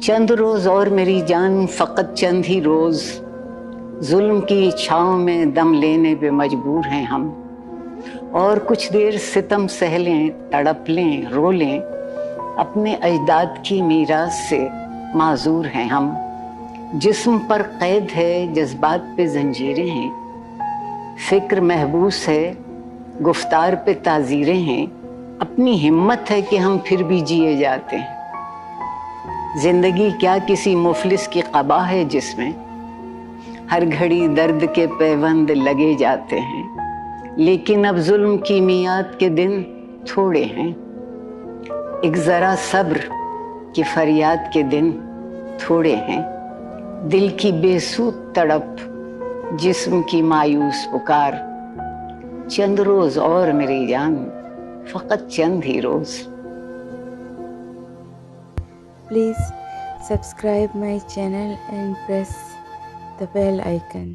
चंद रोज और मेरी जान, फकत चंद ही रोज जुल्म की छांव में दम लेने पे मजबूर हैं हम। और कुछ देर सितम सह लें, तड़प लें, रो लें, अपने अजदाद की मीरास से माजूर हैं हम। जिस्म पर कैद है, जज्बात पे जंजीरें हैं, फिक्र महबूस है, गुफ्तार पे ताजीरें हैं। अपनी हिम्मत है कि हम फिर भी जिए जाते हैं। जिंदगी क्या किसी मुफलिस की क़बा है जिसमें हर घड़ी दर्द के पैबंद लगे जाते हैं। लेकिन अब जुल्म की मियाद के दिन थोड़े हैं, एक जरा सब्र की फरियाद के दिन थोड़े हैं। दिल की बेसूद तड़प, जिस्म की मायूस पुकार, चंद रोज और मेरी जान, फकत चंद ही रोज। Please subscribe my channel and press the bell icon.